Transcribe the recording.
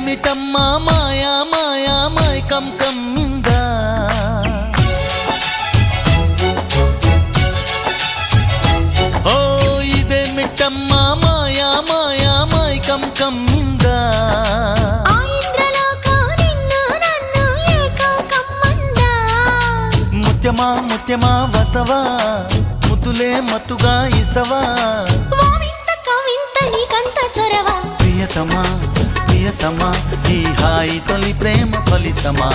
ఇదేమిటమ్మా మాయా మాయా మైకం కమ్మిందా ఓ ఇదేమిటమ్మా మాయా మాయా మైకం కమ్మిందా ముత్యమా ముత్యమా వస్తవా ముద్దులే మత్తుగా ఇస్తవా ప్రియతమా ప్రియతమా ఈ హాయి తొలి ప్రేమ ఫలితమా